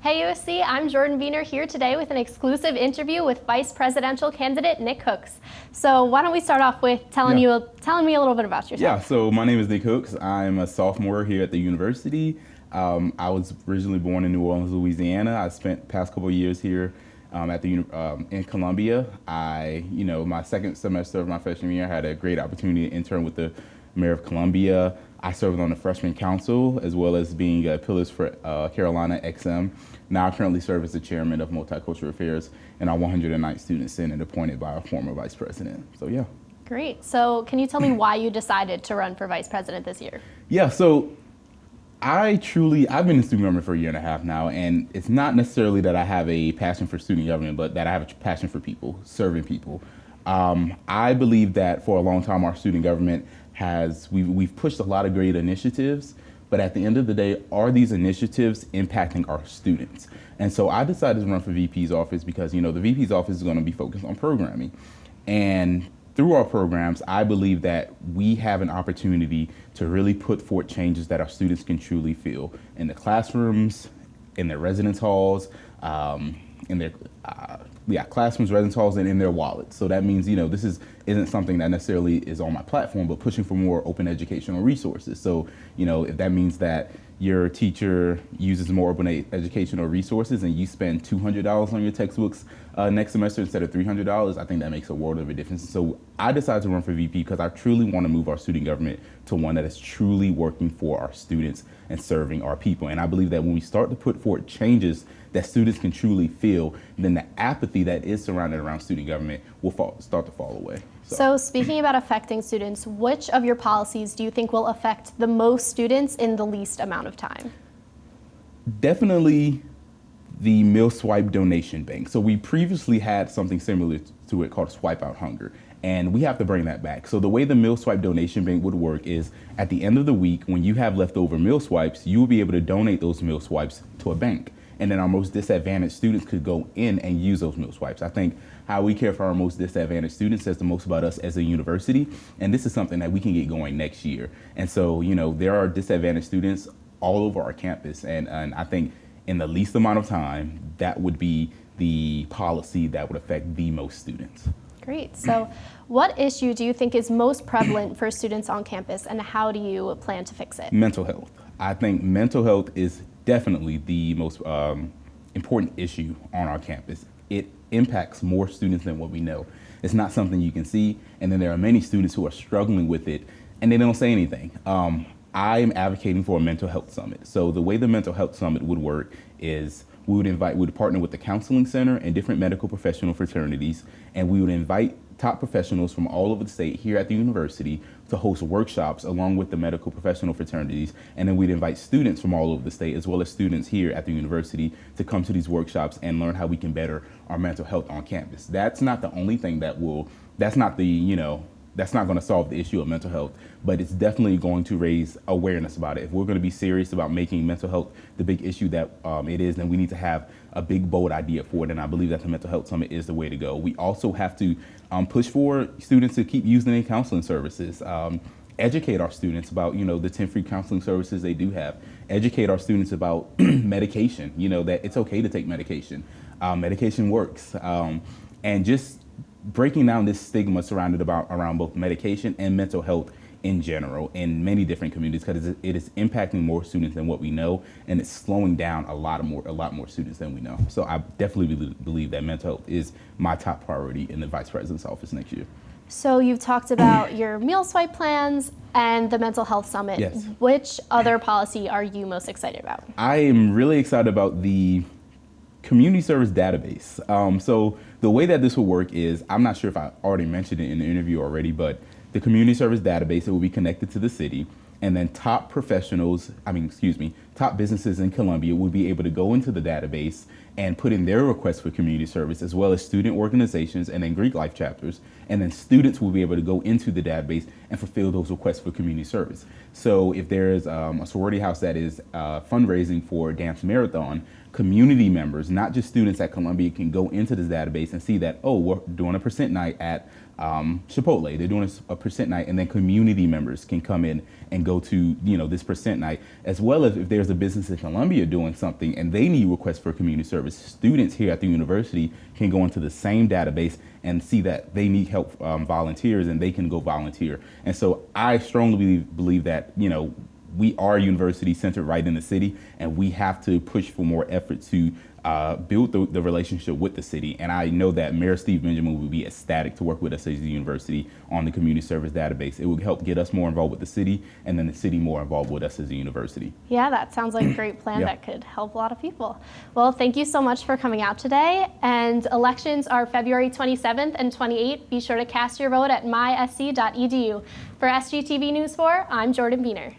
Hey USC, I'm Jordan Wiener here today with an exclusive interview with Vice Presidential candidate Nick Hooks. So why don't we start off with telling me a little bit about yourself? Yeah, so my name is Nick Hooks. I'm a sophomore here at the university. I was originally born in New Orleans, Louisiana. I spent the past couple of years here in Columbia. My second semester of my freshman year, I had a great opportunity to intern with the mayor of Columbia. I served on the freshman council as well as being a Pillars for Carolina XM. Now I currently serve as the chairman of multicultural affairs in our 109th student senate appointed by our former vice president. So yeah. Great. So can you tell me why you decided to run for vice president this year? Yeah, so I've been a student government for a year and a half now, and it's not necessarily that I have a passion for student government, but that I have a passion for people, serving people. I believe that for a long time our student government we've pushed a lot of great initiatives, but at the end of the day, are these initiatives impacting our students? And so I decided to run for VP's office because, the VP's office is going to be focused on programming. And through our programs, I believe that we have an opportunity to really put forth changes that our students can truly feel in the classrooms, in their residence halls, in their classrooms, residence halls, and in their wallets. So that means, this isn't something that necessarily is on my platform, but pushing for more open educational resources. So, if that means that your teacher uses more open educational resources and you spend $200 on your textbooks next semester instead of $300, I think that makes a world of a difference. So I decided to run for VP because I truly want to move our student government to one that is truly working for our students and serving our people. And I believe that when we start to put forth changes that students can truly feel, then the apathy that is surrounded around student government will start to fall away. So speaking about affecting students, which of your policies do you think will affect the most students in the least amount of time? Definitely the meal swipe donation bank. So we previously had something similar to it called Swipe Out Hunger, and we have to bring that back. So the way the meal swipe donation bank would work is at the end of the week, when you have leftover meal swipes, you will be able to donate those meal swipes to a bank. And then our most disadvantaged students could go in and use those meal swipes. I think how we care for our most disadvantaged students says the most about us as a university. And this is something that we can get going next year. And so, there are disadvantaged students all over our campus. And I think in the least amount of time, that would be the policy that would affect the most students. Great. So what issue do you think is most prevalent for students on campus, and how do you plan to fix it? Mental health. I think mental health is definitely the most important issue on our campus. It impacts more students than what we know. It's not something you can see, and then there are many students who are struggling with it, and they don't say anything. I am advocating for a mental health summit. So the way the mental health summit would work is we would partner with the counseling center and different medical professional fraternities, and we would invite top professionals from all over the state here at the university to host workshops along with the medical professional fraternities. And then we'd invite students from all over the state as well as students here at the university to come to these workshops and learn how we can better our mental health on campus. That's not the only thing that's not going to solve the issue of mental health, but it's definitely going to raise awareness about it. If we're going to be serious about making mental health the big issue that it is, then we need to have a big, bold idea for it. And I believe that the Mental Health Summit is the way to go. We also have to push for students to keep using their counseling services, educate our students about, the 10 free counseling services they do have, educate our students about medication, that it's okay to take medication. Medication works. And just breaking down this stigma around both medication and mental health in general in many different communities, because it is impacting more students than what we know, and it's slowing down a lot more students than we know. So I definitely believe that mental health is my top priority in the vice president's office next year. So you've talked about your meal swipe plans and the mental health summit. Yes. Which other policy are you most excited about? I am really excited about the community service database. So the way that this will work is, I'm not sure if I already mentioned it in the interview already, but the community service database, it will be connected to the city, and then top businesses in Columbia will be able to go into the database and put in their requests for community service, as well as student organizations and then Greek life chapters. And then students will be able to go into the database and fulfill those requests for community service. So if there is a sorority house that is fundraising for a dance marathon, community members, not just students at Columbia, can go into this database and see that, oh, we're doing a percent night at Chipotle. They're doing a percent night, and then community members can come in and go to this percent night, as well as if there's there's a business in Columbia doing something and they need requests for community service, students here at the university can go into the same database and see that they need help volunteers, and they can go volunteer. And so I strongly believe that, you know, we are a university centered right in the city, and we have to push for more effort to build the relationship with the city. And I know that Mayor Steve Benjamin would be ecstatic to work with us as a university on the community service database. It would help get us more involved with the city, and then the city more involved with us as a university. Yeah, that sounds like a great plan that could help a lot of people. Well, thank you so much for coming out today. And elections are February 27th and 28th. Be sure to cast your vote at mysc.edu. For SGTV News 4, I'm Jordan Beener.